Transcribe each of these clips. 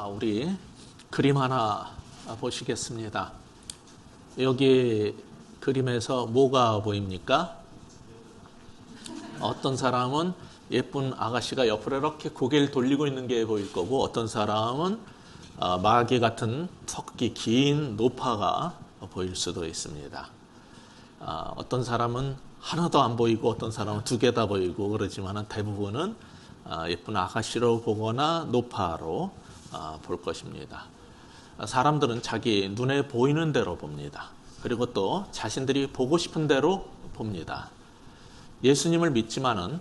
우리 그림 하나 보시겠습니다. 여기 그림에서 뭐가 보입니까? 어떤 사람은 예쁜 아가씨가 옆으로 이렇게 고개를 돌리고 있는 게 보일 거고, 어떤 사람은 마개 같은 턱이 긴 노파가 보일 수도 있습니다. 어떤 사람은 하나도 안 보이고 어떤 사람은 두 개 다 보이고 그러지만 대부분은 예쁜 아가씨로 보거나 노파로 볼 것입니다. 사람들은 자기 눈에 보이는 대로 봅니다. 그리고 또 자신들이 보고 싶은 대로 봅니다. 예수님을 믿지만은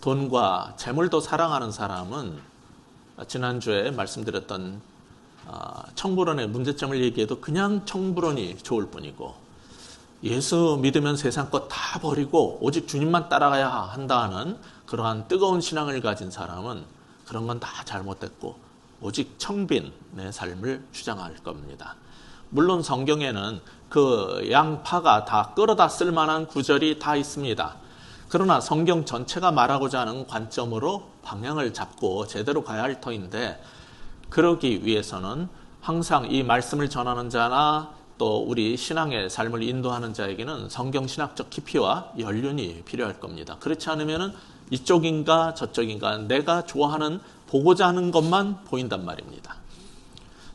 돈과 재물도 사랑하는 사람은 지난주에 말씀드렸던 청부론의 문제점을 얘기해도 그냥 청부론이 좋을 뿐이고, 예수 믿으면 세상 것 다 버리고 오직 주님만 따라가야 한다는 그러한 뜨거운 신앙을 가진 사람은 그런 건 다 잘못됐고 오직 청빈의 삶을 주장할 겁니다. 물론 성경에는 그 양파가 다 끌어다 쓸 만한 구절이 다 있습니다. 그러나 성경 전체가 말하고자 하는 관점으로 방향을 잡고 제대로 가야 할 터인데, 그러기 위해서는 항상 이 말씀을 전하는 자나 또 우리 신앙의 삶을 인도하는 자에게는 성경 신학적 깊이와 연륜이 필요할 겁니다. 그렇지 않으면 이쪽인가 저쪽인가 내가 좋아하는 보고자 하는 것만 보인단 말입니다.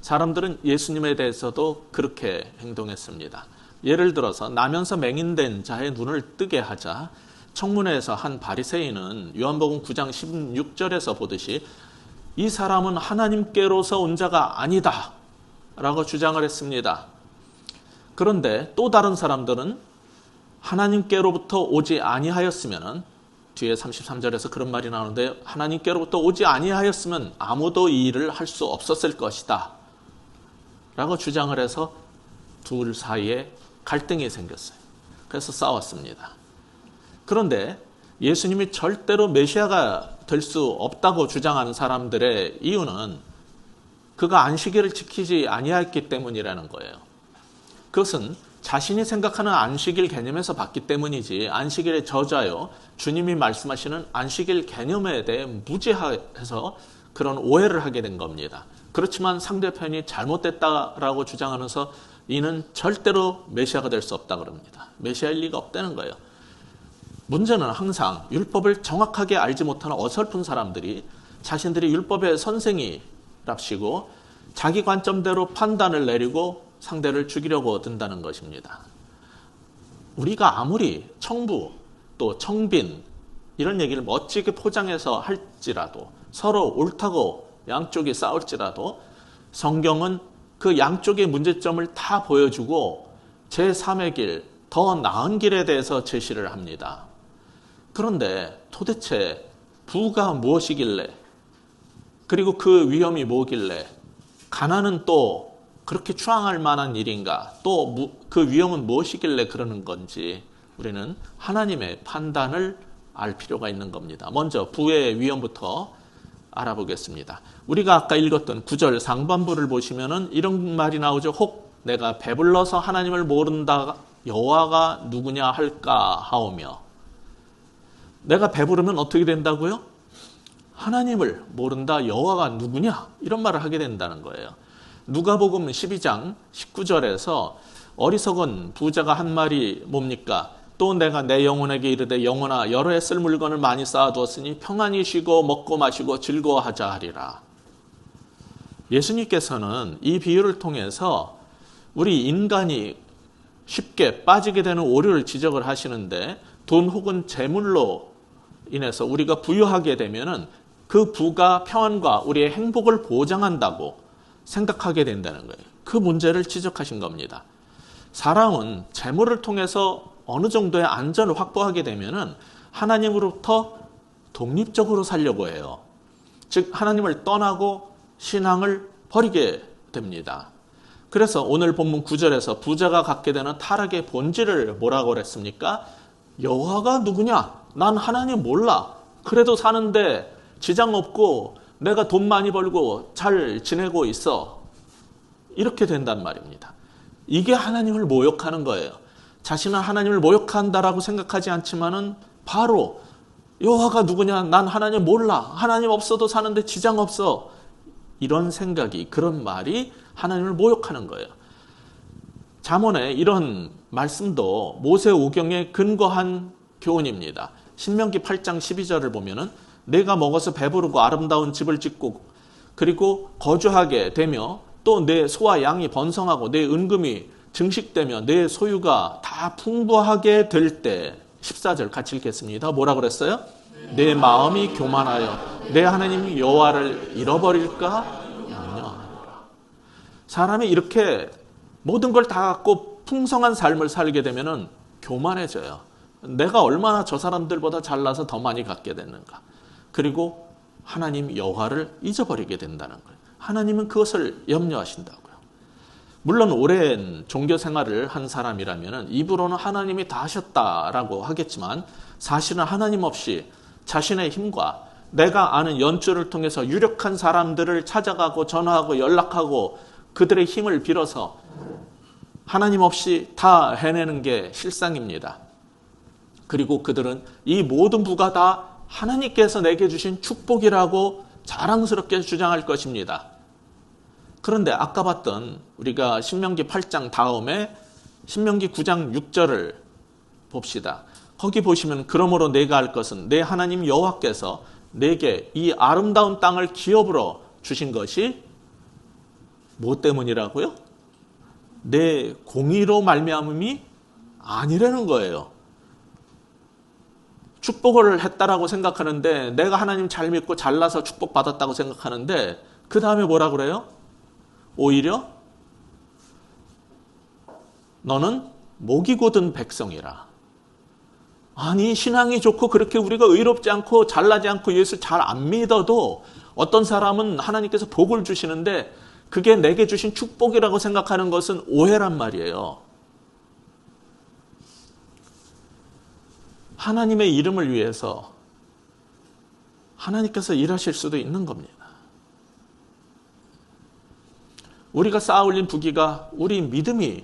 사람들은 예수님에 대해서도 그렇게 행동했습니다. 예를 들어서 나면서 맹인된 자의 눈을 뜨게 하자 청문회에서 한 바리새인은 요한복음 9장 16절에서 보듯이 이 사람은 하나님께로서 온 자가 아니다 라고 주장을 했습니다. 그런데 또 다른 사람들은 하나님께로부터 오지 아니하였으면, 뒤에 33절에서 그런 말이 나오는데, 하나님께로부터 오지 아니하였으면 아무도 이 일을 할 수 없었을 것이다 라고 주장을 해서 둘 사이에 갈등이 생겼어요. 그래서 싸웠습니다. 그런데 예수님이 절대로 메시아가 될 수 없다고 주장하는 사람들의 이유는 그가 안식일을 지키지 아니했기 때문이라는 거예요. 그것은 자신이 생각하는 안식일 개념에서 봤기 때문이지, 안식일의 저자요 주님이 말씀하시는 안식일 개념에 대해 무지해서 그런 오해를 하게 된 겁니다. 그렇지만 상대편이 잘못됐다라고 주장하면서 이는 절대로 메시아가 될 수 없다 그럽니다. 메시아일 리가 없다는 거예요. 문제는 항상 율법을 정확하게 알지 못하는 어설픈 사람들이 자신들이 율법의 선생이랍시고 자기 관점대로 판단을 내리고 상대를 죽이려고 든다는 것입니다. 우리가 아무리 청부 또 청빈 이런 얘기를 멋지게 포장해서 할지라도, 서로 옳다고 양쪽이 싸울지라도 성경은 그 양쪽의 문제점을 다 보여주고 제3의 길, 더 나은 길에 대해서 제시를 합니다. 그런데 도대체 부가 무엇이길래, 그리고 그 위험이 뭐길래, 가난은 또 그렇게 추앙할 만한 일인가, 또 그 위험은 무엇이길래 그러는 건지 우리는 하나님의 판단을 알 필요가 있는 겁니다. 먼저 부의 위험부터 알아보겠습니다. 우리가 아까 읽었던 9절 상반부를 보시면은 이런 말이 나오죠. 혹 내가 배불러서 하나님을 모른다 여호와가 누구냐 할까 하오며, 내가 배부르면 어떻게 된다고요? 하나님을 모른다 여호와가 누구냐, 이런 말을 하게 된다는 거예요. 누가복음 12장 19절에서 어리석은 부자가 한 말이 뭡니까? 또 내가 내 영혼에게 이르되 영혼아 여러 해 쓸 물건을 많이 쌓아두었으니 평안히 쉬고 먹고 마시고 즐거워하자 하리라. 예수님께서는 이 비유를 통해서 우리 인간이 쉽게 빠지게 되는 오류를 지적을 하시는데, 돈 혹은 재물로 인해서 우리가 부유하게 되면은 그 부가 평안과 우리의 행복을 보장한다고 생각하게 된다는 거예요. 그 문제를 지적하신 겁니다. 사람은 재물을 통해서 어느 정도의 안전을 확보하게 되면은 하나님으로부터 독립적으로 살려고 해요. 즉 하나님을 떠나고 신앙을 버리게 됩니다. 그래서 오늘 본문 9절에서 부자가 갖게 되는 타락의 본질을 뭐라고 그랬습니까? 여호와가 누구냐? 난 하나님 몰라. 그래도 사는데 지장 없고 내가 돈 많이 벌고 잘 지내고 있어. 이렇게 된단 말입니다. 이게 하나님을 모욕하는 거예요. 자신은 하나님을 모욕한다라고 생각하지 않지만은 바로 여호와가 누구냐? 난 하나님 몰라. 하나님 없어도 사는데 지장 없어. 이런 생각이, 그런 말이 하나님을 모욕하는 거예요. 잠언의 이런 말씀도 모세오경에 근거한 교훈입니다. 신명기 8장 12절을 보면은 내가 먹어서 배부르고 아름다운 집을 짓고 그리고 거주하게 되며 또 내 소와 양이 번성하고 내 은금이 증식되며 내 소유가 다 풍부하게 될 때, 14절 같이 읽겠습니다. 뭐라 그랬어요? 내 마음이 교만하여 내 하나님 여호와를 잃어버릴까 염려하노라. 사람이 이렇게 모든 걸 다 갖고 풍성한 삶을 살게 되면은 교만해져요. 내가 얼마나 저 사람들보다 잘나서 더 많이 갖게 됐는가. 그리고 하나님 여호와를 잊어버리게 된다는 거예요. 하나님은 그것을 염려하신다고요. 물론 오랜 종교 생활을 한 사람이라면 입으로는 하나님이 다 하셨다라고 하겠지만 사실은 하나님 없이 자신의 힘과 내가 아는 연줄을 통해서 유력한 사람들을 찾아가고 전화하고 연락하고 그들의 힘을 빌어서 하나님 없이 다 해내는 게 실상입니다. 그리고 그들은 이 모든 부가 다 하나님께서 내게 주신 축복이라고 자랑스럽게 주장할 것입니다. 그런데 아까 봤던 우리가 신명기 8장 다음에 신명기 9장 6절을 봅시다. 거기 보시면 그러므로 내가 할 것은 내 하나님 여호와께서 내게 이 아름다운 땅을 기업으로 주신 것이 뭐 때문이라고요? 내 공의로 말미암음이 아니라는 거예요. 축복을 했다라고 생각하는데 내가 하나님 잘 믿고 잘나서 축복받았다고 생각하는데 그 다음에 뭐라 그래요? 오히려 너는 목이 곧은 백성이라. 아니 신앙이 좋고 그렇게 우리가 의롭지 않고 잘나지 않고 예수 잘 안 믿어도 어떤 사람은 하나님께서 복을 주시는데 그게 내게 주신 축복이라고 생각하는 것은 오해란 말이에요. 하나님의 이름을 위해서 하나님께서 일하실 수도 있는 겁니다. 우리가 쌓아 올린 부귀가 우리 믿음이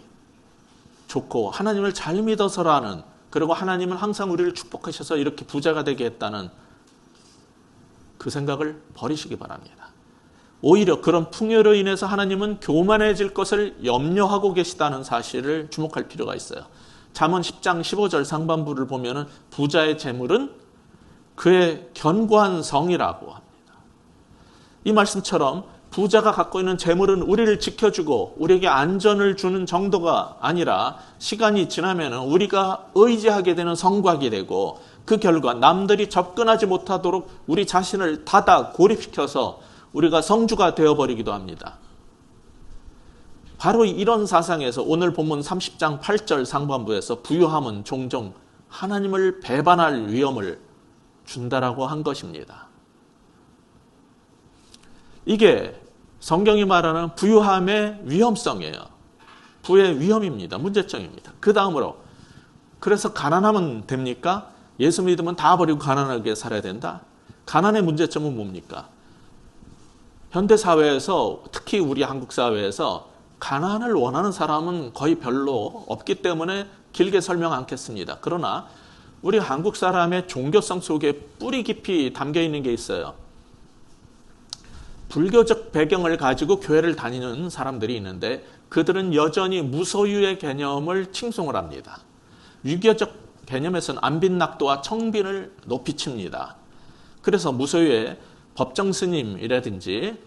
좋고 하나님을 잘 믿어서라는, 그리고 하나님은 항상 우리를 축복하셔서 이렇게 부자가 되게 했다는 그 생각을 버리시기 바랍니다. 오히려 그런 풍요로 인해서 하나님은 교만해질 것을 염려하고 계시다는 사실을 주목할 필요가 있어요. 잠언 10장 15절 상반부를 보면은 부자의 재물은 그의 견고한 성이라고 합니다. 이 말씀처럼 부자가 갖고 있는 재물은 우리를 지켜주고 우리에게 안전을 주는 정도가 아니라 시간이 지나면 우리가 의지하게 되는 성곽이 되고 그 결과 남들이 접근하지 못하도록 우리 자신을 닫아 고립시켜서 우리가 성주가 되어버리기도 합니다. 바로 이런 사상에서 오늘 본문 30장 8절 상반부에서 부유함은 종종 하나님을 배반할 위험을 준다라고 한 것입니다. 이게 성경이 말하는 부유함의 위험성이에요. 부의 위험입니다. 문제점입니다. 그 다음으로 그래서 가난하면 됩니까? 예수 믿으면 다 버리고 가난하게 살아야 된다? 가난의 문제점은 뭡니까? 현대사회에서 특히 우리 한국 사회에서 가난을 원하는 사람은 거의 별로 없기 때문에 길게 설명 않겠습니다. 그러나 우리 한국 사람의 종교성 속에 뿌리 깊이 담겨 있는 게 있어요. 불교적 배경을 가지고 교회를 다니는 사람들이 있는데 그들은 여전히 무소유의 개념을 칭송을 합니다. 유교적 개념에서는 안빈낙도와 청빈을 높이 칩니다. 그래서 무소유의 법정 스님이라든지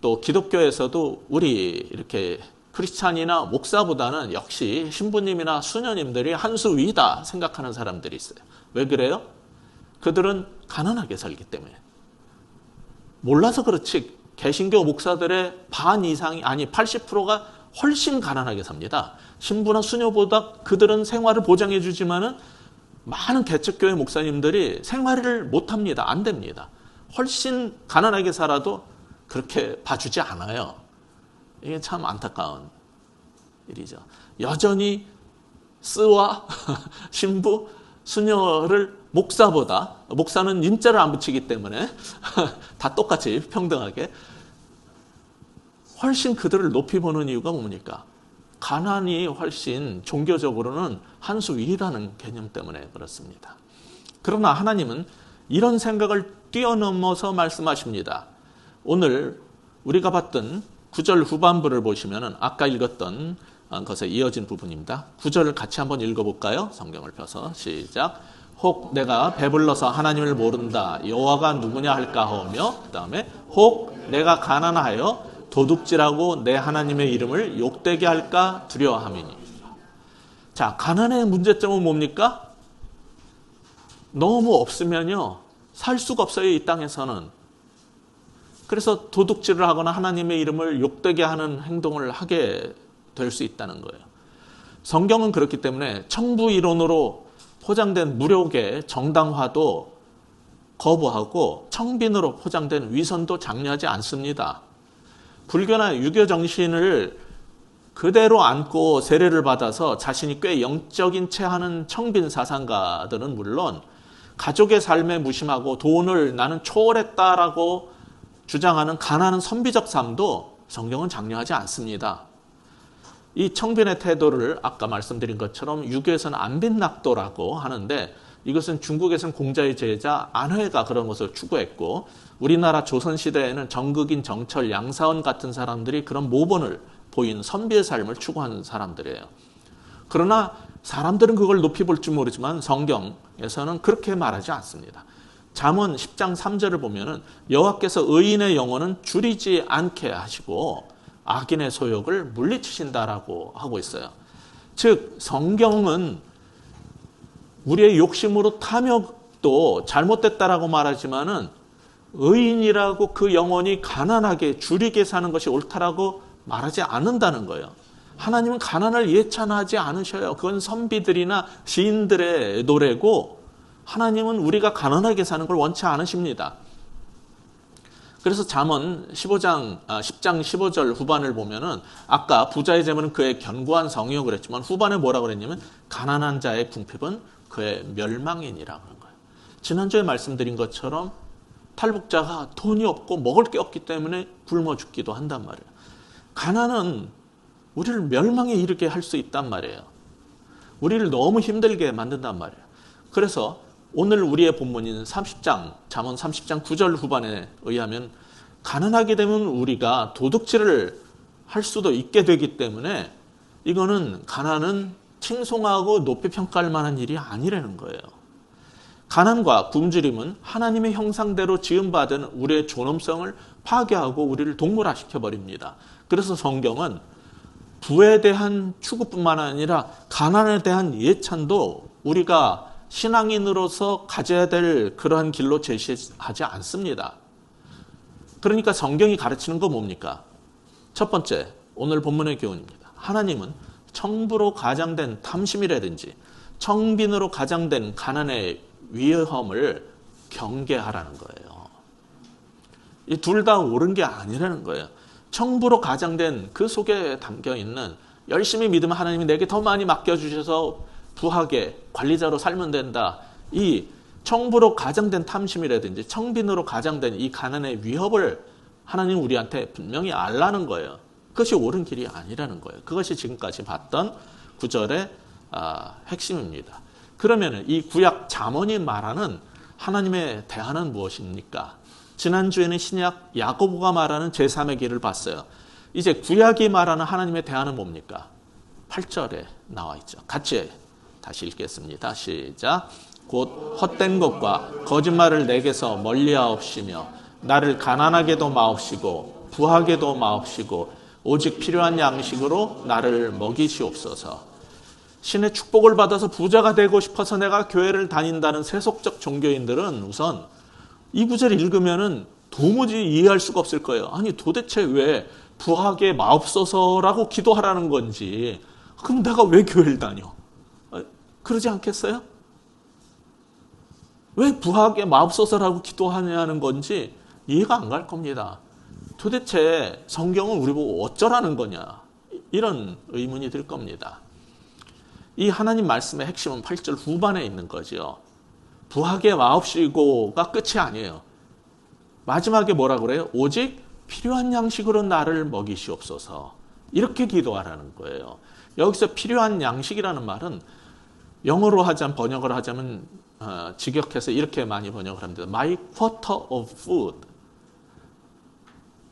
또 기독교에서도 우리 이렇게 크리스찬이나 목사보다는 역시 신부님이나 수녀님들이 한 수 위다 생각하는 사람들이 있어요. 왜 그래요? 그들은 가난하게 살기 때문에. 몰라서 그렇지 개신교 목사들의 반 이상이, 아니 80%가 훨씬 가난하게 삽니다. 신부나 수녀보다 그들은 생활을 보장해 주지만은 많은 개척교회 목사님들이 생활을 못합니다. 안 됩니다. 훨씬 가난하게 살아도 그렇게 봐주지 않아요. 이게 참 안타까운 일이죠. 여전히 스와 신부, 수녀를 목사보다, 목사는 인자를 안 붙이기 때문에 다 똑같이 평등하게 훨씬 그들을 높이 보는 이유가 뭡니까? 가난이 훨씬 종교적으로는 한 수 위라는 개념 때문에 그렇습니다. 그러나 하나님은 이런 생각을 뛰어넘어서 말씀하십니다. 오늘 우리가 봤던 9절 후반부를 보시면은 아까 읽었던 것에 이어진 부분입니다. 9절을 같이 한번 읽어볼까요? 성경을 펴서 시작. 혹 내가 배불러서 하나님을 모른다 여호와가 누구냐 할까 하며, 그 다음에 혹 내가 가난하여 도둑질하고 내 하나님의 이름을 욕되게 할까 두려워함이니. 자, 가난의 문제점은 뭡니까? 너무 없으면요 살 수가 없어요, 이 땅에서는. 그래서 도둑질을 하거나 하나님의 이름을 욕되게 하는 행동을 하게 될 수 있다는 거예요. 성경은 그렇기 때문에 청부 이론으로 포장된 무력의 정당화도 거부하고 청빈으로 포장된 위선도 장려하지 않습니다. 불교나 유교 정신을 그대로 안고 세례를 받아서 자신이 꽤 영적인 채 하는 청빈 사상가들은 물론 가족의 삶에 무심하고 돈을 나는 초월했다라고 주장하는 가난한 선비적 삶도 성경은 장려하지 않습니다. 이 청빈의 태도를 아까 말씀드린 것처럼 유교에서는 안빈낙도라고 하는데, 이것은 중국에서는 공자의 제자 안회가 그런 것을 추구했고, 우리나라 조선시대에는 정극인 정철, 양사원 같은 사람들이 그런 모본을 보인 선비의 삶을 추구하는 사람들이에요. 그러나 사람들은 그걸 높이 볼 줄 모르지만 성경에서는 그렇게 말하지 않습니다. 잠언 10장 3절을 보면은 여호와께서 의인의 영혼은 줄이지 않게 하시고 악인의 소욕을 물리치신다라고 하고 있어요. 즉 성경은 우리의 욕심으로 탐욕도 잘못됐다라고 말하지만은 의인이라고 그 영혼이 가난하게 줄이게 사는 것이 옳다라고 말하지 않는다는 거예요. 하나님은 가난을 예찬하지 않으셔요. 그건 선비들이나 시인들의 노래고, 하나님은 우리가 가난하게 사는 걸 원치 않으십니다. 그래서 잠언 10장 15절 후반을 보면은 아까 부자의 재물은 그의 견고한 성이요 그랬지만 후반에 뭐라고 그랬냐면 가난한 자의 궁핍은 그의 멸망이니라고 하는 거예요. 지난주에 말씀드린 것처럼 탈북자가 돈이 없고 먹을 게 없기 때문에 굶어 죽기도 한단 말이에요. 가난은 우리를 멸망에 이르게 할 수 있단 말이에요. 우리를 너무 힘들게 만든단 말이에요. 그래서 오늘 우리의 본문인 30장, 잠언 30장 9절 후반에 의하면 가난하게 되면 우리가 도둑질을 할 수도 있게 되기 때문에 이거는 가난은 칭송하고 높이 평가할 만한 일이 아니라는 거예요. 가난과 굶주림은 하나님의 형상대로 지음받은 우리의 존엄성을 파괴하고 우리를 동물화시켜버립니다. 그래서 성경은 부에 대한 추구뿐만 아니라 가난에 대한 예찬도 우리가 신앙인으로서 가져야 될 그러한 길로 제시하지 않습니다. 그러니까 성경이 가르치는 건 뭡니까? 첫 번째, 오늘 본문의 교훈입니다. 하나님은 청부로 가장된 탐심이라든지 청빈으로 가장된 가난의 위험을 경계하라는 거예요. 이 둘 다 옳은 게 아니라는 거예요. 청부로 가장된 그 속에 담겨있는 열심히 믿으면 하나님이 내게 더 많이 맡겨주셔서 부하게 관리자로 살면 된다. 이 청부로 가장된 탐심이라든지 청빈으로 가장된 이 가난의 위협을 하나님 우리한테 분명히 알라는 거예요. 그것이 옳은 길이 아니라는 거예요. 그것이 지금까지 봤던 구절의 핵심입니다. 그러면 이 구약 잠언이 말하는 하나님의 대안은 무엇입니까? 지난주에는 신약 야고보가 말하는 제3의 길을 봤어요. 이제 구약이 말하는 하나님의 대안은 뭡니까? 8절에 나와 있죠. 같이 다시 읽겠습니다. 시작. 곧 헛된 것과 거짓말을 내게서 멀리하옵시며 나를 가난하게도 마옵시고 부하게도 마옵시고 오직 필요한 양식으로 나를 먹이시옵소서. 신의 축복을 받아서 부자가 되고 싶어서 내가 교회를 다닌다는 세속적 종교인들은 우선 이 구절을 읽으면은 도무지 이해할 수가 없을 거예요. 아니 도대체 왜 부하게 마옵소서라고 기도하라는 건지, 그럼 내가 왜 교회를 다녀? 그러지 않겠어요? 왜 부하게 마옵소서라고 기도하냐는 건지 이해가 안 갈 겁니다. 도대체 성경은 우리 보고 어쩌라는 거냐? 이런 의문이 들 겁니다. 이 하나님 말씀의 핵심은 8절 후반에 있는 거죠. 부하게 마옵시고가 끝이 아니에요. 마지막에 뭐라 그래요? 오직 필요한 양식으로 나를 먹이시옵소서. 이렇게 기도하라는 거예요. 여기서 필요한 양식이라는 말은 영어로 하자면, 번역을 하자면 직역해서 이렇게 많이 번역을 합니다. My quota of food.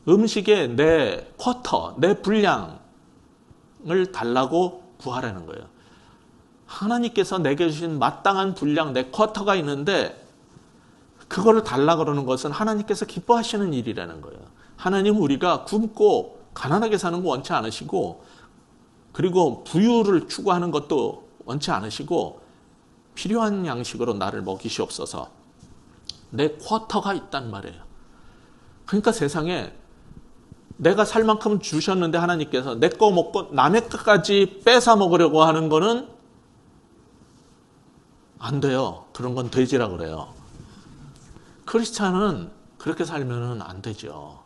음식에 내 쿼터, 내 분량을 달라고 구하라는 거예요. 하나님께서 내게 주신 마땅한 분량, 내 쿼터가 있는데 그거를 달라 그러는 것은 하나님께서 기뻐하시는 일이라는 거예요. 하나님 우리가 굶고 가난하게 사는 거 원치 않으시고, 그리고 부유를 추구하는 것도 원치 않으시고, 필요한 양식으로 나를 먹이시옵소서. 내 쿼터가 있단 말이에요. 그러니까 세상에 내가 살 만큼 주셨는데 하나님께서 내 거 먹고 남의 것까지 뺏어 먹으려고 하는 거는 안 돼요. 그런 건 돼지라 그래요. 크리스찬은 그렇게 살면은 안 되죠.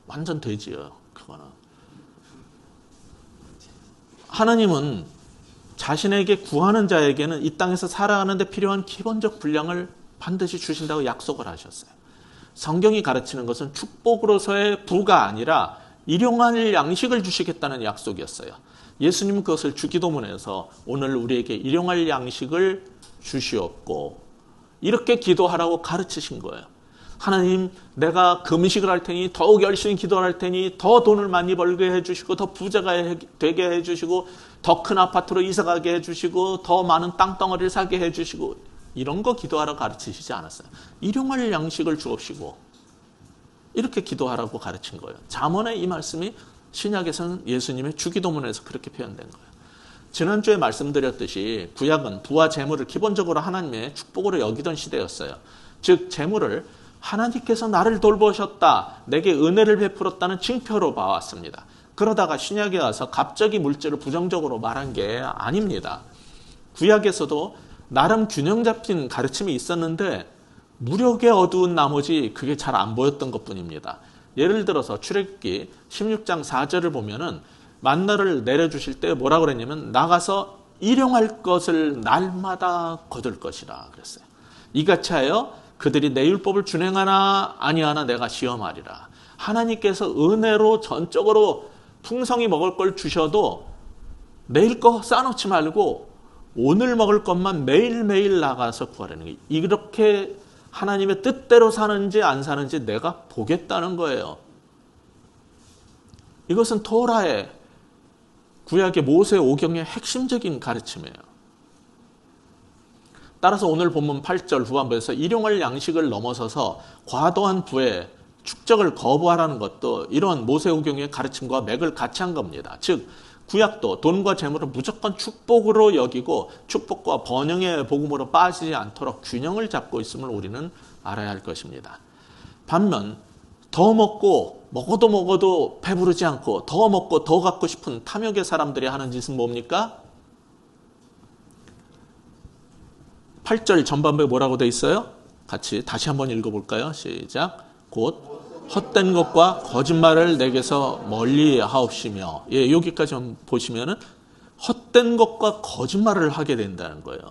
완전 돼지예요. 그거는. 하나님은 자신에게 구하는 자에게는 이 땅에서 살아가는데 필요한 기본적 분량을 반드시 주신다고 약속을 하셨어요. 성경이 가르치는 것은 축복으로서의 부가 아니라 일용할 양식을 주시겠다는 약속이었어요. 예수님은 그것을 주기도문에서 오늘 우리에게 일용할 양식을 주시옵고 이렇게 기도하라고 가르치신 거예요. 하나님, 내가 금식을 할 테니 더욱 열심히 기도할 테니 더 돈을 많이 벌게 해주시고 더 부자가 되게 해주시고 더 큰 아파트로 이사가게 해주시고 더 많은 땅덩어리를 사게 해주시고 이런 거 기도하라고 가르치시지 않았어요. 일용할 양식을 주옵시고 이렇게 기도하라고 가르친 거예요. 잠언의 이 말씀이 신약에서는 예수님의 주기도문에서 그렇게 표현된 거예요. 지난주에 말씀드렸듯이 구약은 부와 재물을 기본적으로 하나님의 축복으로 여기던 시대였어요. 즉 재물을 하나님께서 나를 돌보셨다, 내게 은혜를 베풀었다는 징표로 봐왔습니다. 그러다가 신약에 와서 갑자기 물질을 부정적으로 말한 게 아닙니다. 구약에서도 나름 균형 잡힌 가르침이 있었는데 무력에 어두운 나머지 그게 잘 안 보였던 것뿐입니다. 예를 들어서 출애굽기 16장 4절을 보면은 만나를 내려주실 때 뭐라 그랬냐면 나가서 일용할 것을 날마다 거둘 것이라 그랬어요. 이같이 하여 그들이 내 율법을 준행하나 아니하나 내가 시험하리라. 하나님께서 은혜로 전적으로 풍성히 먹을 걸 주셔도 내일 거 쌓아놓지 말고 오늘 먹을 것만 매일매일 나가서 구하라는 거예요. 이렇게 하나님의 뜻대로 사는지 안 사는지 내가 보겠다는 거예요. 이것은 토라의 구약의 모세 오경의 핵심적인 가르침이에요. 따라서 오늘 본문 8절 후반부에서 일용할 양식을 넘어서서 과도한 부에 축적을 거부하라는 것도 이런 모세오경의 가르침과 맥을 같이 한 겁니다. 즉 구약도 돈과 재물을 무조건 축복으로 여기고 축복과 번영의 복음으로 빠지지 않도록 균형을 잡고 있음을 우리는 알아야 할 것입니다. 반면 더 먹고 먹어도 배부르지 않고 더 먹고 더 갖고 싶은 탐욕의 사람들이 하는 짓은 뭡니까? 8절 전반부에 뭐라고 돼 있어요? 같이 다시 한번 읽어볼까요? 시작. 곧 헛된 것과 거짓말을 내게서 멀리 하옵시며. 예, 여기까지 한번 보시면은 헛된 것과 거짓말을 하게 된다는 거예요.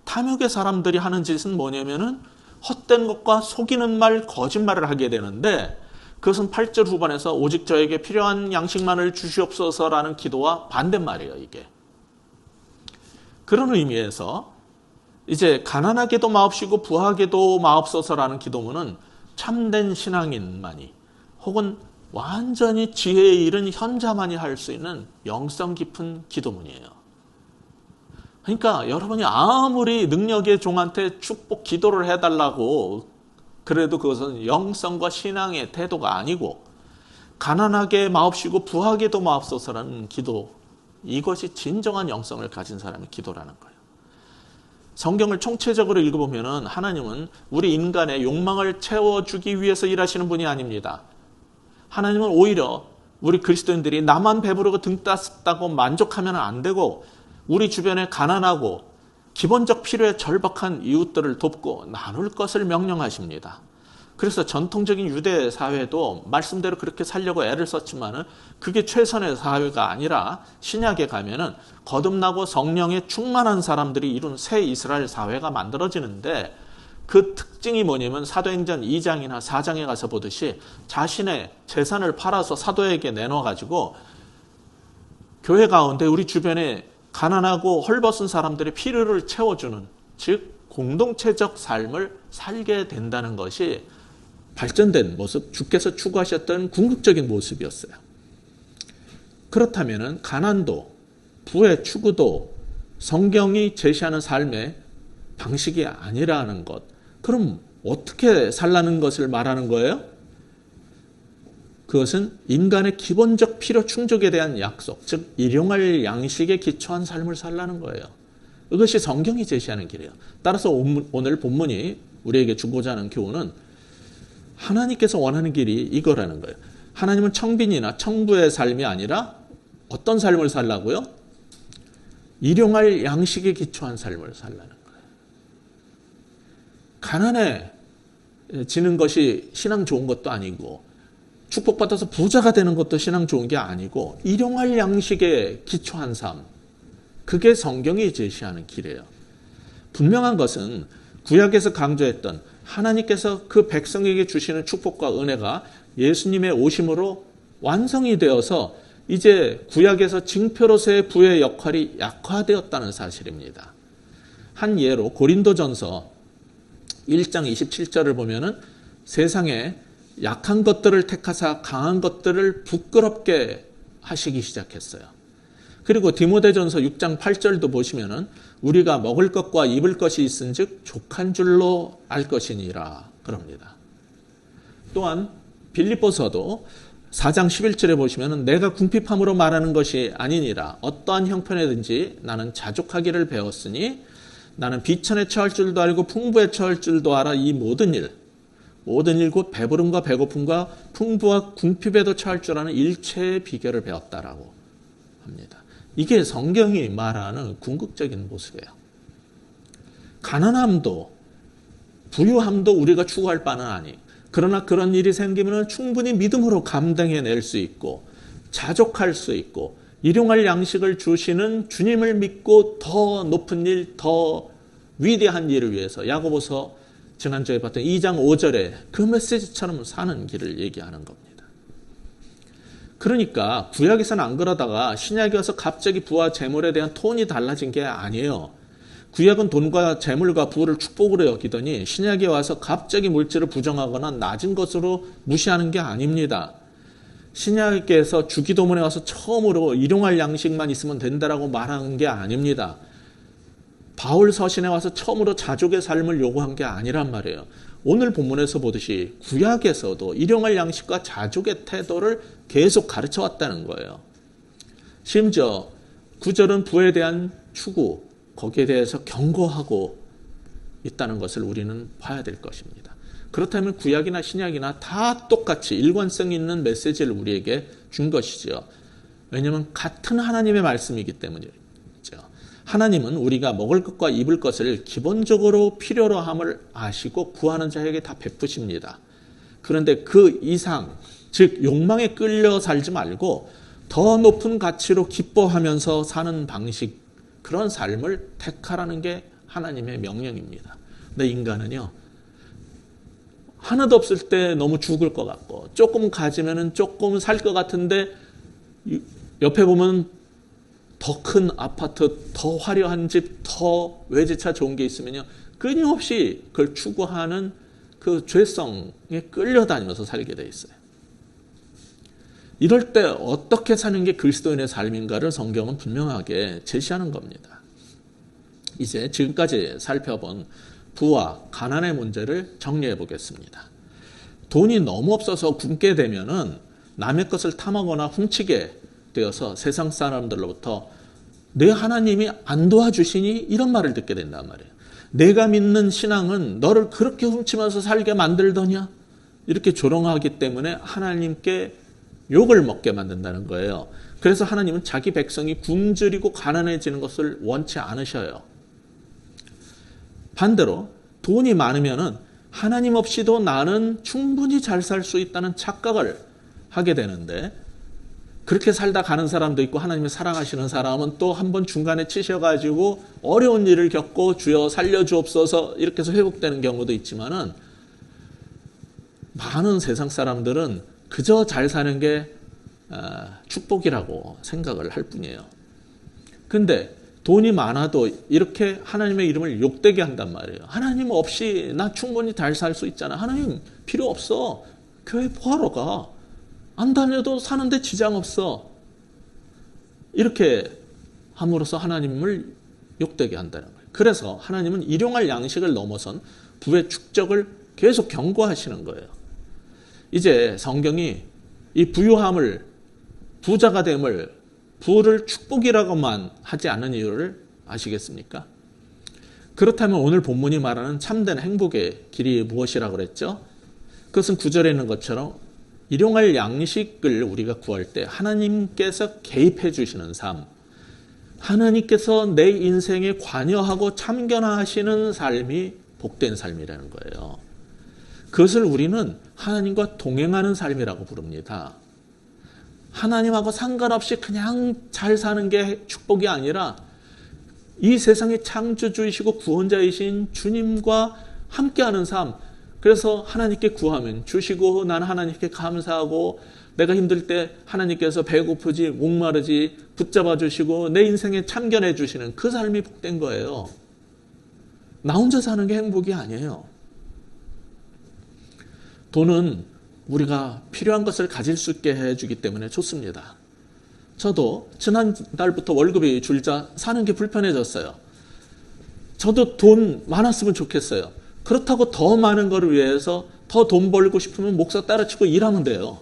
탐욕의 사람들이 하는 짓은 뭐냐면은 헛된 것과 속이는 말, 거짓말을 하게 되는데 그것은 8절 후반에서 오직 저에게 필요한 양식만을 주시옵소서라는 기도와 반대말이에요, 이게. 그런 의미에서 이제 가난하게도 마옵시고 부하게도 마옵소서라는 기도문은 참된 신앙인만이 혹은 완전히 지혜에 이른 현자만이 할 수 있는 영성 깊은 기도문이에요. 그러니까 여러분이 아무리 능력의 종한테 축복 기도를 해달라고 그래도 그것은 영성과 신앙의 태도가 아니고 가난하게 마옵시고 부하게도 마옵소서라는 기도, 이것이 진정한 영성을 가진 사람의 기도라는 거예요. 성경을 총체적으로 읽어보면 하나님은 우리 인간의 욕망을 채워주기 위해서 일하시는 분이 아닙니다. 하나님은 오히려 우리 그리스도인들이 나만 배부르고 등 따숩다고 만족하면 안 되고 우리 주변에 가난하고 기본적 필요에 절박한 이웃들을 돕고 나눌 것을 명령하십니다. 그래서 전통적인 유대 사회도 말씀대로 그렇게 살려고 애를 썼지만은 그게 최선의 사회가 아니라 신약에 가면은 거듭나고 성령에 충만한 사람들이 이룬 새 이스라엘 사회가 만들어지는데 그 특징이 뭐냐면 사도행전 2장이나 4장에 가서 보듯이 자신의 재산을 팔아서 사도에게 내놔가지고 교회 가운데 우리 주변에 가난하고 헐벗은 사람들의 필요를 채워주는, 즉 공동체적 삶을 살게 된다는 것이 발전된 모습, 주께서 추구하셨던 궁극적인 모습이었어요. 그렇다면 가난도, 부의 추구도 성경이 제시하는 삶의 방식이 아니라는 것. 그럼 어떻게 살라는 것을 말하는 거예요? 그것은 인간의 기본적 필요 충족에 대한 약속, 즉 일용할 양식에 기초한 삶을 살라는 거예요. 이것이 성경이 제시하는 길이에요. 따라서 오늘 본문이 우리에게 주고자 하는 교훈은 하나님께서 원하는 길이 이거라는 거예요. 하나님은 청빈이나 청부의 삶이 아니라 어떤 삶을 살라고요? 일용할 양식에 기초한 삶을 살라는 거예요. 가난해지는 것이 신앙 좋은 것도 아니고 축복받아서 부자가 되는 것도 신앙 좋은 게 아니고 일용할 양식에 기초한 삶, 그게 성경이 제시하는 길이에요. 분명한 것은 구약에서 강조했던 하나님께서 그 백성에게 주시는 축복과 은혜가 예수님의 오심으로 완성이 되어서 이제 구약에서 징표로서의 부의 역할이 약화되었다는 사실입니다. 한 예로 고린도전서 1장 27절을 보면은 세상에 약한 것들을 택하사 강한 것들을 부끄럽게 하시기 시작했어요. 그리고 디모데전서 6장 8절도 보시면은 우리가 먹을 것과 입을 것이 있은즉 족한 줄로 알 것이니라 그럽니다. 또한 빌립보서도 4장 11절에 보시면은 내가 궁핍함으로 말하는 것이 아니니라 어떠한 형편이든지 나는 자족하기를 배웠으니 나는 비천에 처할 줄도 알고 풍부에 처할 줄도 알아. 이 모든 일 곧 배부름과 배고픔과 풍부와 궁핍에도 처할 줄 아는 일체의 비결을 배웠다라고 합니다. 이게 성경이 말하는 궁극적인 모습이에요. 가난함도 부유함도 우리가 추구할 바는 아니. 그러나 그런 일이 생기면 충분히 믿음으로 감당해낼 수 있고 자족할 수 있고 일용할 양식을 주시는 주님을 믿고 더 높은 일, 더 위대한 일을 위해서 야고보서 지난주에 봤던 2장 5절에 그 메시지처럼 사는 길을 얘기하는 겁니다. 그러니까 구약에서는 안 그러다가 신약에 와서 갑자기 부와 재물에 대한 톤이 달라진 게 아니에요. 구약은 돈과 재물과 부를 축복으로 여기더니 신약에 와서 갑자기 물질을 부정하거나 낮은 것으로 무시하는 게 아닙니다. 신약에서 주기도문에 와서 처음으로 일용할 양식만 있으면 된다라고 말하는 게 아닙니다. 바울 서신에 와서 처음으로 자족의 삶을 요구한 게 아니란 말이에요. 오늘 본문에서 보듯이 구약에서도 일용할 양식과 자족의 태도를 계속 가르쳐 왔다는 거예요. 심지어 9절은 부에 대한 추구, 거기에 대해서 경고하고 있다는 것을 우리는 봐야 될 것입니다. 그렇다면 구약이나 신약이나 다 똑같이 일관성 있는 메시지를 우리에게 준 것이죠. 왜냐하면 같은 하나님의 말씀이기 때문이죠. 하나님은 우리가 먹을 것과 입을 것을 기본적으로 필요로 함을 아시고 구하는 자에게 다 베푸십니다. 그런데 그 이상, 즉 욕망에 끌려 살지 말고 더 높은 가치로 기뻐하면서 사는 방식, 그런 삶을 택하라는 게 하나님의 명령입니다. 근데 인간은요, 하나도 없을 때 너무 죽을 것 같고 조금 가지면은 조금 살 것 같은데 옆에 보면 더 큰 아파트, 더 화려한 집, 더 외제차 좋은 게 있으면요 끊임없이 그걸 추구하는 그 죄성에 끌려다니면서 살게 돼 있어요. 이럴 때 어떻게 사는 게 그리스도인의 삶인가를 성경은 분명하게 제시하는 겁니다. 이제 지금까지 살펴본 부와 가난의 문제를 정리해 보겠습니다. 돈이 너무 없어서 굶게 되면은 남의 것을 탐하거나 훔치게 되어서 세상 사람들로부터 내 하나님이 안 도와주시니 이런 말을 듣게 된단 말이에요. 내가 믿는 신앙은 너를 그렇게 훔치면서 살게 만들더냐? 이렇게 조롱하기 때문에 하나님께 욕을 먹게 만든다는 거예요. 그래서 하나님은 자기 백성이 굶주리고 가난해지는 것을 원치 않으셔요. 반대로 돈이 많으면은 하나님 없이도 나는 충분히 잘 살 수 있다는 착각을 하게 되는데, 그렇게 살다 가는 사람도 있고 하나님을 사랑하시는 사람은 또 한 번 중간에 치셔가지고 어려운 일을 겪고 주여 살려주옵소서 이렇게 해서 회복되는 경우도 있지만은, 많은 세상 사람들은 그저 잘 사는 게 축복이라고 생각을 할 뿐이에요. 근데 돈이 많아도 이렇게 하나님의 이름을 욕되게 한단 말이에요. 하나님 없이 나 충분히 잘 살 수 있잖아. 하나님 필요 없어. 교회 뭐하러 가? 안 다녀도 사는데 지장 없어. 이렇게 함으로써 하나님을 욕되게 한다는 거예요. 그래서 하나님은 일용할 양식을 넘어선 부의 축적을 계속 경고하시는 거예요. 이제 성경이 이 부유함을, 부자가 됨을, 부를 축복이라고만 하지 않는 이유를 아시겠습니까? 그렇다면 오늘 본문이 말하는 참된 행복의 길이 무엇이라고 그랬죠? 그것은 9절에 있는 것처럼 일용할 양식을 우리가 구할 때 하나님께서 개입해 주시는 삶, 하나님께서 내 인생에 관여하고 참견하시는 삶이 복된 삶이라는 거예요. 그것을 우리는 하나님과 동행하는 삶이라고 부릅니다. 하나님하고 상관없이 그냥 잘 사는 게 축복이 아니라 이 세상의 창조주이시고 구원자이신 주님과 함께하는 삶. 그래서 하나님께 구하면 주시고 나는 하나님께 감사하고 내가 힘들 때 하나님께서 배고프지 목마르지 붙잡아 주시고 내 인생에 참견해 주시는 그 삶이 복된 거예요. 나 혼자 사는 게 행복이 아니에요. 돈은 우리가 필요한 것을 가질 수 있게 해주기 때문에 좋습니다. 저도 지난달부터 월급이 줄자 사는 게 불편해졌어요. 저도 돈 많았으면 좋겠어요. 그렇다고 더 많은 거를 위해서 더 돈 벌고 싶으면 목사 따라치고 일하면 돼요.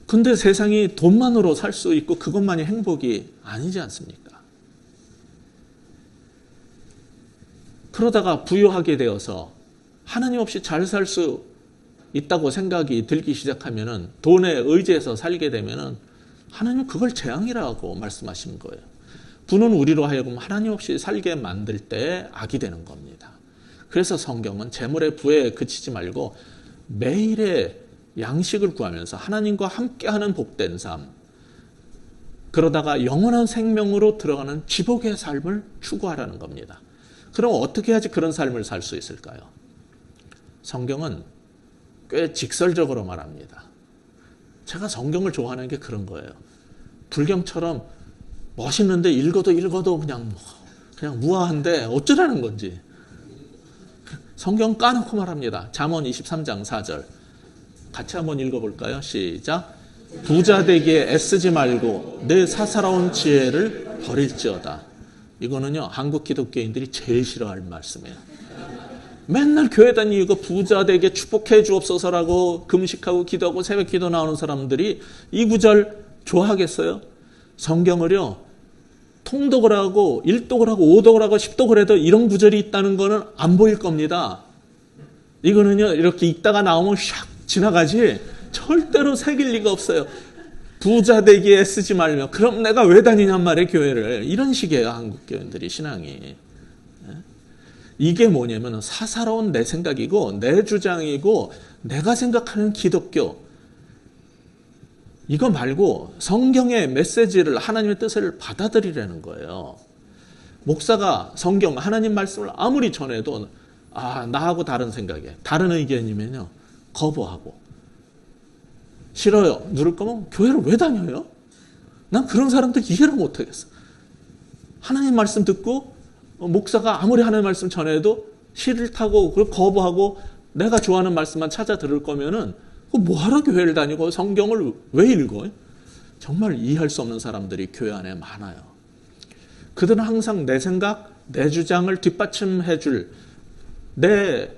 근데 세상이 돈만으로 살 수 있고 그것만이 행복이 아니지 않습니까? 그러다가 부유하게 되어서 하나님 없이 잘 살 수 있다고 생각이 들기 시작하면은 돈에 의지해서 살게 되면은 하나님 그걸 재앙이라고 말씀하신 거예요. 부는 우리로 하여금 하나님 없이 살게 만들 때 악이 되는 겁니다. 그래서 성경은 재물의 부에 그치지 말고 매일의 양식을 구하면서 하나님과 함께하는 복된 삶, 그러다가 영원한 생명으로 들어가는 지복의 삶을 추구하라는 겁니다. 그럼 어떻게 해야지 그런 삶을 살 수 있을까요? 성경은 꽤 직설적으로 말합니다. 제가 성경을 좋아하는 게 그런 거예요. 불경처럼 멋있는데 읽어도 그냥 무화한데 어쩌라는 건지. 성경 까놓고 말합니다. 잠언 23장 4절. 같이 한번 읽어볼까요? 시작. 부자 되기에 애쓰지 말고 내 사사로운 지혜를 버릴지어다. 이거는요, 한국 기독교인들이 제일 싫어할 말씀이에요. 맨날 교회 다니고 부자 되게 축복해 주옵소서라고 금식하고 기도하고 새벽 기도 나오는 사람들이 이 구절 좋아하겠어요? 성경을요, 통독을 하고 1독을 하고 5독을 하고 10독을 해도 이런 구절이 있다는 거는 안 보일 겁니다. 이거는요, 이렇게 읽다가 나오면 샥 지나가지 절대로 새길 리가 없어요. 부자 되기에 쓰지 말며 그럼 내가 왜 다니냔 말이에요, 교회를. 이런 식이에요, 한국 교인들이 신앙이. 이게 뭐냐면 사사로운 내 생각이고 내 주장이고 내가 생각하는 기독교, 이거 말고 성경의 메시지를, 하나님의 뜻을 받아들이라는 거예요. 목사가 성경, 하나님 말씀을 아무리 전해도 나하고 다른 생각이에요, 다른 의견이면요, 거부하고 싫어요, 누를 거면 교회를 왜 다녀요? 난 그런 사람들 이해를 못하겠어. 하나님 말씀 듣고 목사가 아무리 하나님 말씀 전해도 싫다고 거부하고 내가 좋아하는 말씀만 찾아 들을 거면은 뭐하러 교회를 다니고 성경을 왜 읽어요? 정말 이해할 수 없는 사람들이 교회 안에 많아요. 그들은 항상 내 생각, 내 주장을 뒷받침해 줄 내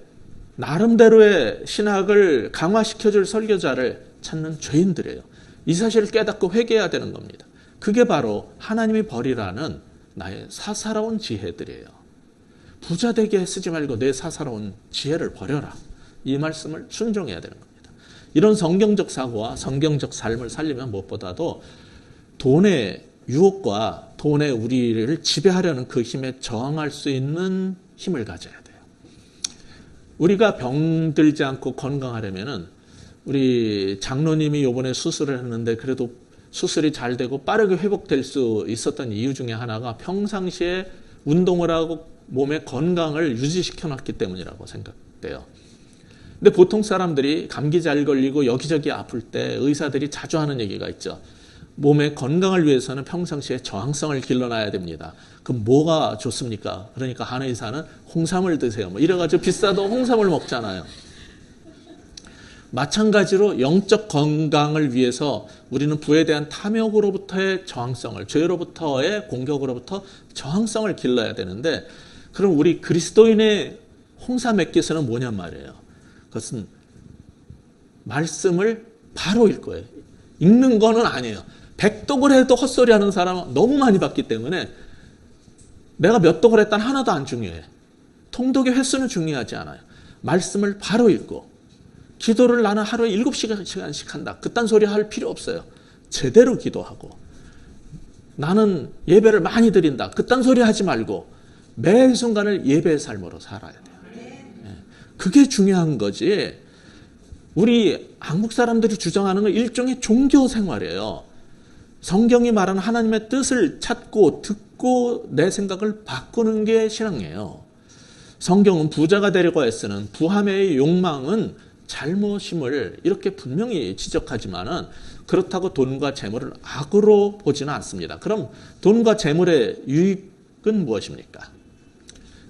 나름대로의 신학을 강화시켜 줄 설교자를 찾는 죄인들이에요. 이 사실을 깨닫고 회개해야 되는 겁니다. 그게 바로 하나님이 버리라는 나의 사사로운 지혜들이에요. 부자 되게 쓰지 말고 내 사사로운 지혜를 버려라. 이 말씀을 순종해야 되는 겁니다. 이런 성경적 사고와 성경적 삶을 살리면 무엇보다도 돈의 유혹과 돈의 우리를 지배하려는 그 힘에 저항할 수 있는 힘을 가져야 돼요. 우리가 병들지 않고 건강하려면은, 우리 장로님이 이번에 수술을 했는데 그래도 수술이 잘 되고 빠르게 회복될 수 있었던 이유 중에 하나가 평상시에 운동을 하고 몸의 건강을 유지시켜 놨기 때문이라고 생각돼요. 근데 보통 사람들이 감기 잘 걸리고 여기저기 아플 때 의사들이 자주 하는 얘기가 있죠. 몸의 건강을 위해서는 평상시에 저항성을 길러놔야 됩니다. 그럼 뭐가 좋습니까? 그러니까 한의사는 홍삼을 드세요. 뭐 이래가지고 비싸도 홍삼을 먹잖아요. 마찬가지로 영적 건강을 위해서 우리는 부에 대한 탐욕으로부터의 저항성을, 죄로부터의 공격으로부터 저항성을 길러야 되는데, 그럼 우리 그리스도인의 홍삼 액기스는 뭐냔 말이에요. 그것은 말씀을 바로 읽어요. 읽는 거는 아니에요. 백독을 해도 헛소리 하는 사람은 너무 많이 봤기 때문에 내가 몇 독을 했다는 하나도 안 중요해. 통독의 횟수는 중요하지 않아요. 말씀을 바로 읽고, 기도를 나는 하루에 7시간씩 한다. 그딴 소리 할 필요 없어요. 제대로 기도하고, 나는 예배를 많이 드린다. 그딴 소리 하지 말고 매 순간을 예배의 삶으로 살아야 돼요. 그게 중요한 거지. 우리 한국 사람들이 주장하는 건 일종의 종교 생활이에요. 성경이 말하는 하나님의 뜻을 찾고 듣고 내 생각을 바꾸는 게 신앙이에요. 성경은 부자가 되려고 애쓰는 부함의 욕망은 잘못임을 이렇게 분명히 지적하지만은 그렇다고 돈과 재물을 악으로 보지는 않습니다. 그럼 돈과 재물의 유익은 무엇입니까?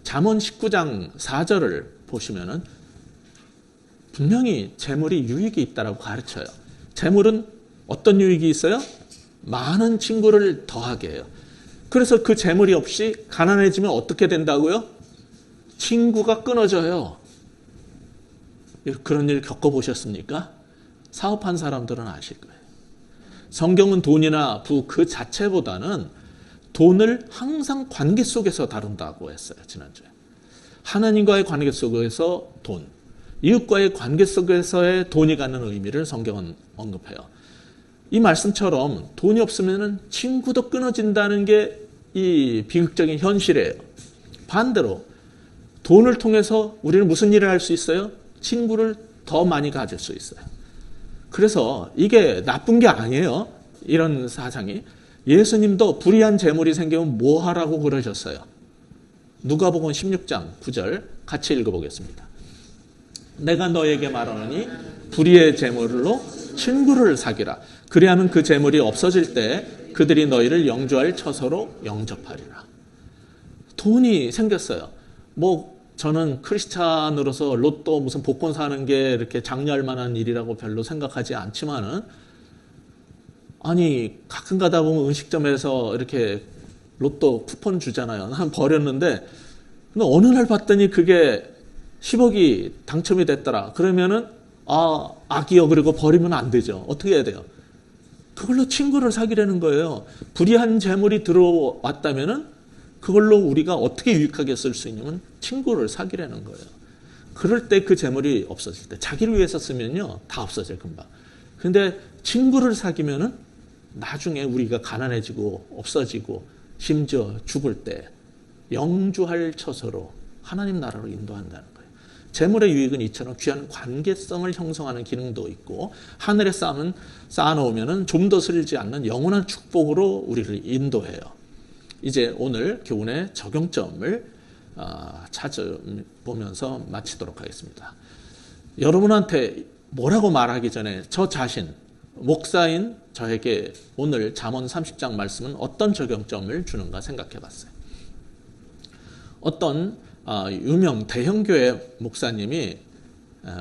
잠언 19장 4절을 보시면은 분명히 재물이 유익이 있다라고 가르쳐요. 재물은 어떤 유익이 있어요? 많은 친구를 더하게 해요. 그래서 그 재물이 없이 가난해지면 어떻게 된다고요? 친구가 끊어져요. 그런 일 겪어보셨습니까? 사업한 사람들은 아실 거예요. 성경은 돈이나 부 그 자체보다는 돈을 항상 관계 속에서 다룬다고 했어요. 지난주에. 하나님과의 관계 속에서 돈, 이웃과의 관계 속에서의 돈이 갖는 의미를 성경은 언급해요. 이 말씀처럼 돈이 없으면 친구도 끊어진다는 게 이 비극적인 현실이에요. 반대로 돈을 통해서 우리는 무슨 일을 할 수 있어요? 친구를 더 많이 가질 수 있어요. 그래서 이게 나쁜 게 아니에요. 이런 사상이. 예수님도 불의한 재물이 생기면 뭐 하라고 그러셨어요? 누가복음 16장 9절 같이 읽어보겠습니다. 내가 너에게 말하노니 불의의 재물로 친구를 사귀라. 그리하면 그 재물이 없어질 때 그들이 너희를 영주할 처소로 영접하리라. 돈이 생겼어요. 뭐 저는 크리스찬으로서 로또 무슨 복권 사는 게 이렇게 장려할 만한 일이라고 별로 생각하지 않지만은, 아니 가끔 가다 보면 음식점에서 이렇게 로또 쿠폰 주잖아요. 난 버렸는데 근데 어느 날 봤더니 그게 10억이 당첨이 됐더라. 그러면은 악이요. 그리고 버리면 안 되죠. 어떻게 해야 돼요? 그걸로 친구를 사귀려는 거예요. 불의한 재물이 들어왔다면은 그걸로 우리가 어떻게 유익하게 쓸 수 있냐면 친구를 사귀려는 거예요. 그럴 때 그 재물이 없어질 때, 자기를 위해서 쓰면요 다 없어져요 금방. 근데 친구를 사귀면은 나중에 우리가 가난해지고 없어지고 심지어 죽을 때 영주할 처소로 하나님 나라로 인도한다는 거예요. 재물의 유익은 이처럼 귀한 관계성을 형성하는 기능도 있고, 하늘에 쌓아놓으면 좀 더 슬지 않는 영원한 축복으로 우리를 인도해요. 이제 오늘 교훈의 적용점을 찾아보면서 마치도록 하겠습니다. 여러분한테 뭐라고 말하기 전에 저 자신, 목사인 저에게 오늘 잠언 30장 말씀은 어떤 적용점을 주는가 생각해 봤어요. 어떤 유명 대형교회 목사님이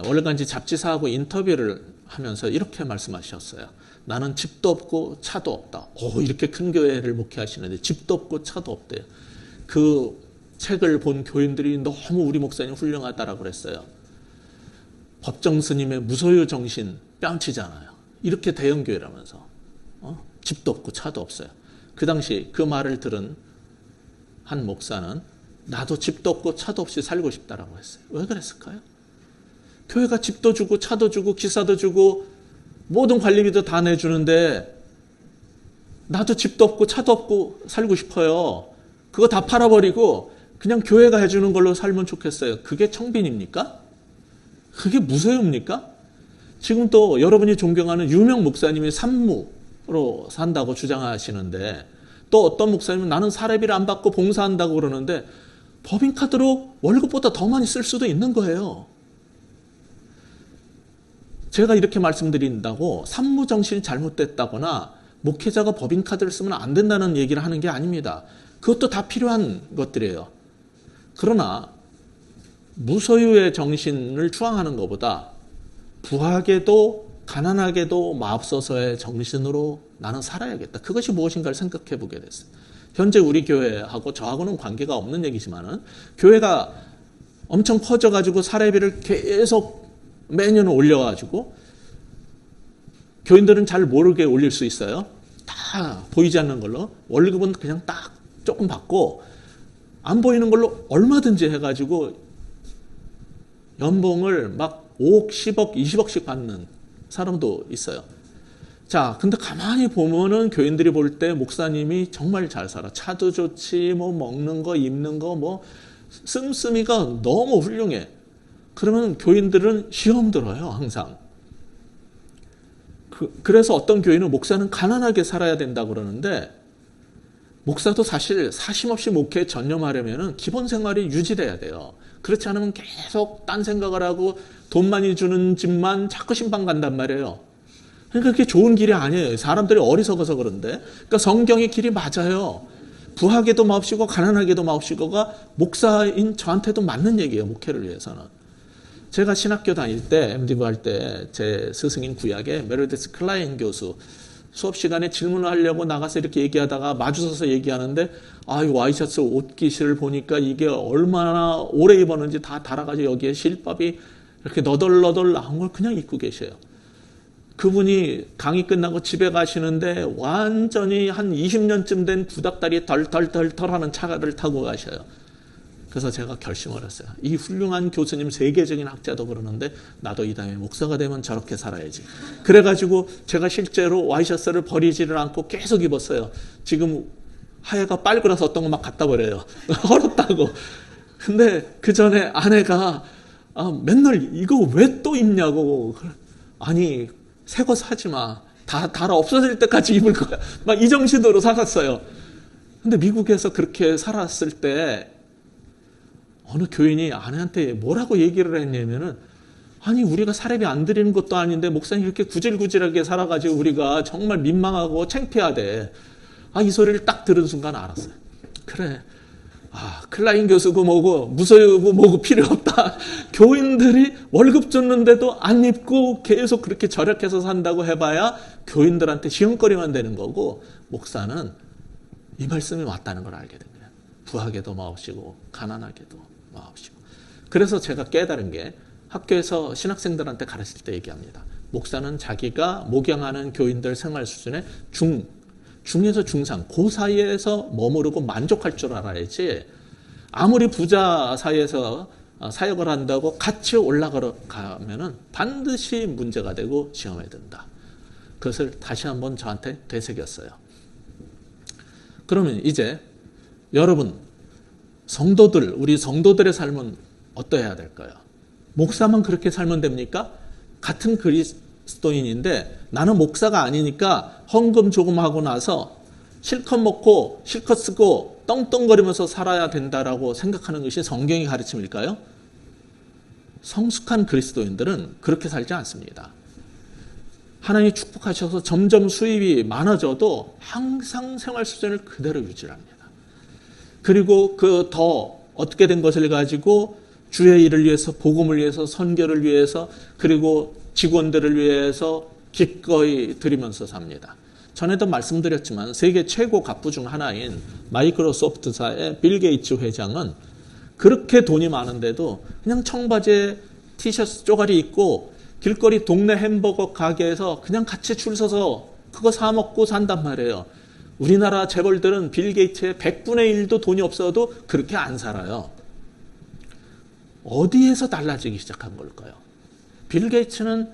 월간지 잡지사하고 인터뷰를 하면서 이렇게 말씀하셨어요. 나는 집도 없고 차도 없다. 이렇게 큰 교회를 목회하시는데 집도 없고 차도 없대요. 그 책을 본 교인들이 너무 우리 목사님 훌륭하다라고 그랬어요. 법정 스님의 무소유 정신 뺨치잖아요. 이렇게 대형교회라면서 집도 없고 차도 없어요. 그 당시 그 말을 들은 한 목사는 나도 집도 없고 차도 없이 살고 싶다라고 했어요. 왜 그랬을까요? 교회가 집도 주고 차도 주고 기사도 주고 모든 관리비도 다 내주는데 나도 집도 없고 차도 없고 살고 싶어요. 그거 다 팔아버리고 그냥 교회가 해주는 걸로 살면 좋겠어요. 그게 청빈입니까? 그게 무소유입니까? 지금 또 여러분이 존경하는 유명 목사님이 산무로 산다고 주장하시는데, 또 어떤 목사님은 나는 사례비를 안 받고 봉사한다고 그러는데 법인카드로 월급보다 더 많이 쓸 수도 있는 거예요. 제가 이렇게 말씀드린다고 산무정신이 잘못됐다거나 목회자가 법인카드를 쓰면 안 된다는 얘기를 하는 게 아닙니다. 그것도 다 필요한 것들이에요. 그러나 무소유의 정신을 추앙하는 것보다 부하게도 가난하게도 마옵소서의 정신으로 나는 살아야겠다. 그것이 무엇인가를 생각해 보게 됐어요. 현재 우리 교회하고 저하고는 관계가 없는 얘기지만은 교회가 엄청 커져가지고 사례비를 계속 매년 올려가지고 교인들은 잘 모르게 올릴 수 있어요. 다 보이지 않는 걸로 월급은 그냥 딱 조금 받고 안 보이는 걸로 얼마든지 해가지고 연봉을 막 5억, 10억, 20억씩 받는 사람도 있어요. 자, 근데 가만히 보면은 교인들이 볼 때 목사님이 정말 잘 살아. 차도 좋지, 뭐 먹는 거, 입는 거, 뭐 씀씀이가 너무 훌륭해. 그러면 교인들은 시험 들어요, 항상. 그래서 어떤 교인은 목사는 가난하게 살아야 된다 그러는데 목사도 사실 사심없이 목회에 전념하려면 기본 생활이 유지돼야 돼요. 그렇지 않으면 계속 딴 생각을 하고 돈 많이 주는 집만 자꾸 신방 간단 말이에요. 그러니까 그게 좋은 길이 아니에요. 사람들이 어리석어서 그런데. 그러니까 성경의 길이 맞아요. 부하게도 마옵시고 가난하게도 마옵시고가 목사인 저한테도 맞는 얘기예요. 목회를 위해서는. 제가 신학교 다닐 때, MD부 할 때 제 스승인 구약의 메르디스 클라인 교수 수업 시간에 질문을 하려고 나가서 이렇게 얘기하다가 마주서서 얘기하는데 이 와이셔츠 옷깃을 보니까 이게 얼마나 오래 입었는지 다 달아가지고 여기에 실밥이 이렇게 너덜너덜 나온 걸 그냥 입고 계셔요. 그분이 강의 끝나고 집에 가시는데 완전히 한 20년쯤 된 구닥다리 덜덜덜덜 하는 차를 타고 가셔요. 그래서 제가 결심을 했어요. 이 훌륭한 교수님, 세계적인 학자도 그러는데 나도 이 다음에 목사가 되면 저렇게 살아야지. 그래가지고 제가 실제로 와이셔츠를 버리지를 않고 계속 입었어요. 지금 하얘가 빨그라서 어떤 거 막 갖다 버려요. 헐었다고. 근데 그 전에 아내가 맨날 이거 왜 또 입냐고. 아니 새 거 사지 마. 다 달아 없어질 때까지 입을 거야. 막 이 정신으로 살았어요. 근데 미국에서 그렇게 살았을 때 어느 교인이 아내한테 뭐라고 얘기를 했냐면은 아니 우리가 사례비 안 드리는 것도 아닌데 목사님 이렇게 구질구질하게 살아가지고 우리가 정말 민망하고 창피하대. 이 소리를 딱 들은 순간 알았어요. 그래. 클라인 교수고 뭐고 무소유고 뭐고 필요 없다. 교인들이 월급 줬는데도 안 입고 계속 그렇게 절약해서 산다고 해봐야 교인들한테 시험거리만 되는 거고 목사는 이 말씀이 맞다는 걸 알게 된 거예요. 부하게도 마옵시고 가난하게도 마옵시고. 그래서 제가 깨달은 게 학교에서 신학생들한테 가르칠 때 얘기합니다. 목사는 자기가 목양하는 교인들 생활 수준의 중에서 중상, 그 사이에서 머무르고 만족할 줄 알아야지 아무리 부자 사이에서 사역을 한다고 같이 올라가면은 반드시 문제가 되고 시험에 든다. 그것을 다시 한번 저한테 되새겼어요. 그러면 이제 여러분 성도들, 우리 성도들의 삶은 어떠해야 될까요? 목사만 그렇게 살면 됩니까? 같은 그리스도인인데 나는 목사가 아니니까 헌금 조금 하고 나서 실컷 먹고 실컷 쓰고 떵떵거리면서 살아야 된다라고 생각하는 것이 성경의 가르침일까요? 성숙한 그리스도인들은 그렇게 살지 않습니다. 하나님이 축복하셔서 점점 수입이 많아져도 항상 생활 수준을 그대로 유지합니다. 그리고 그 더 어떻게 된 것을 가지고 주의 일을 위해서, 복음을 위해서, 선교를 위해서, 그리고 직원들을 위해서 기꺼이 드리면서 삽니다. 전에도 말씀드렸지만 세계 최고 갑부 중 하나인 마이크로소프트사의 빌 게이츠 회장은 그렇게 돈이 많은데도 그냥 청바지에 티셔츠 쪼가리 입고 길거리 동네 햄버거 가게에서 그냥 같이 줄 서서 그거 사 먹고 산단 말이에요. 우리나라 재벌들은 빌 게이츠의 100분의 1도 돈이 없어도 그렇게 안 살아요. 어디에서 달라지기 시작한 걸까요? 빌 게이츠는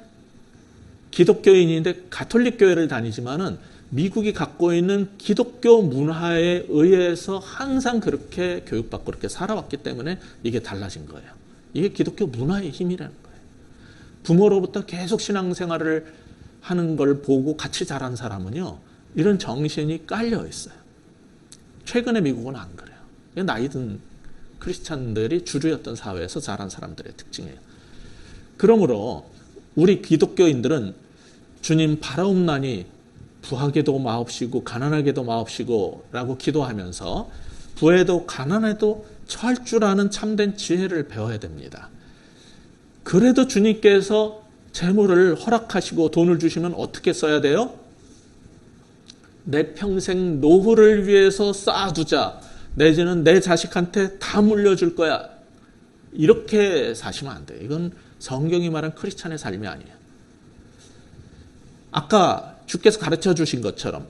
기독교인인데 가톨릭 교회를 다니지만은 미국이 갖고 있는 기독교 문화에 의해서 항상 그렇게 교육받고 그렇게 살아왔기 때문에 이게 달라진 거예요. 이게 기독교 문화의 힘이라는 거예요. 부모로부터 계속 신앙생활을 하는 걸 보고 같이 자란 사람은요, 이런 정신이 깔려 있어요. 최근에 미국은 안 그래요. 나이 든 크리스찬들이 주류였던 사회에서 자란 사람들의 특징이에요. 그러므로 우리 기독교인들은 주님 바라옵나니 부하게도 마옵시고 가난하게도 마옵시고 라고 기도하면서 부에도 가난해도 처할 줄 아는 참된 지혜를 배워야 됩니다. 그래도 주님께서 재물을 허락하시고 돈을 주시면 어떻게 써야 돼요? 내 평생 노후를 위해서 쌓아두자. 내지는 내 자식한테 다 물려줄 거야. 이렇게 사시면 안 돼요. 이건 성경이 말한 크리스찬의 삶이 아니에요. 아까 주께서 가르쳐 주신 것처럼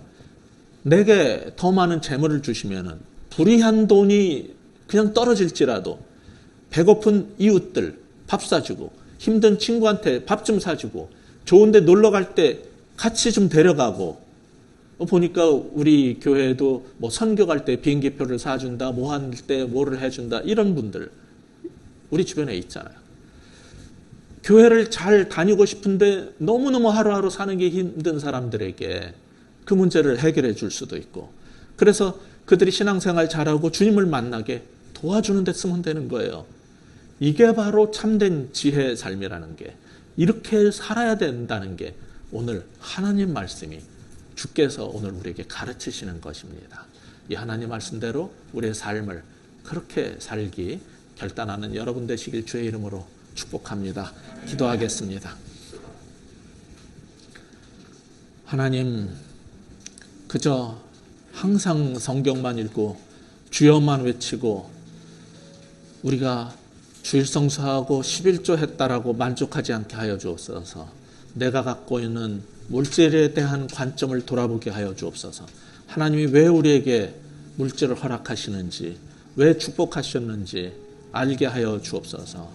내게 더 많은 재물을 주시면은 불의한 돈이 그냥 떨어질지라도 배고픈 이웃들 밥 사주고 힘든 친구한테 밥 좀 사주고 좋은 데 놀러 갈 때 같이 좀 데려가고 보니까 우리 교회도 뭐 선교 갈 때 비행기표를 사준다, 뭐 할 때 뭐를 해준다 이런 분들 우리 주변에 있잖아요. 교회를 잘 다니고 싶은데 너무너무 하루하루 사는 게 힘든 사람들에게 그 문제를 해결해 줄 수도 있고 그래서 그들이 신앙생활 잘하고 주님을 만나게 도와주는 데 쓰면 되는 거예요. 이게 바로 참된 지혜의 삶이라는 게 이렇게 살아야 된다는 게 오늘 하나님 말씀이 주께서 오늘 우리에게 가르치시는 것입니다. 이 하나님 말씀대로 우리의 삶을 그렇게 살기 결단하는 여러분 되시길 주의 이름으로 축복합니다. 기도하겠습니다. 하나님, 그저 항상 성경만 읽고 주여만 외치고 우리가 주일성수하고 11조 했다라고 만족하지 않게 하여 주옵소서. 내가 갖고 있는 물질에 대한 관점을 돌아보게 하여 주옵소서. 하나님이 왜 우리에게 물질을 허락하시는지, 왜 축복하셨는지 알게 하여 주옵소서.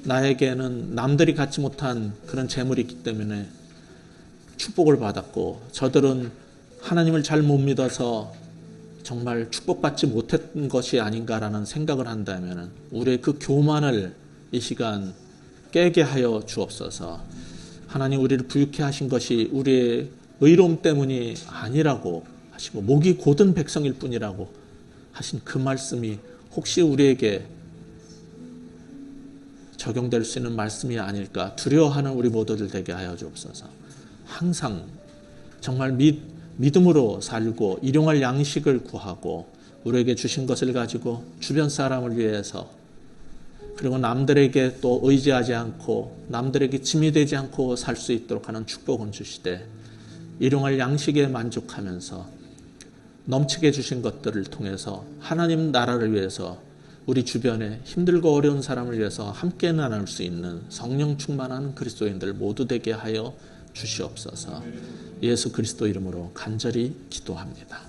나에게는 남들이 갖지 못한 그런 재물이 있기 때문에 축복을 받았고 저들은 하나님을 잘 못 믿어서 정말 축복받지 못했던 것이 아닌가라는 생각을 한다면 우리의 그 교만을 이 시간 깨게 하여 주옵소서. 하나님 우리를 부유케 하신 것이 우리의 의로움 때문이 아니라고 하시고 목이 곧은 백성일 뿐이라고 하신 그 말씀이 혹시 우리에게 적용될 수 있는 말씀이 아닐까 두려워하는 우리 모두들 되게 하여 주옵소서. 항상 정말 믿음으로 살고 일용할 양식을 구하고 우리에게 주신 것을 가지고 주변 사람을 위해서 그리고 남들에게 또 의지하지 않고 남들에게 짐이 되지 않고 살 수 있도록 하는 축복은 주시되 일용할 양식에 만족하면서 넘치게 주신 것들을 통해서 하나님 나라를 위해서 우리 주변에 힘들고 어려운 사람을 위해서 함께 나눌 수 있는 성령 충만한 그리스도인들 모두 되게 하여 주시옵소서. 예수 그리스도 이름으로 간절히 기도합니다.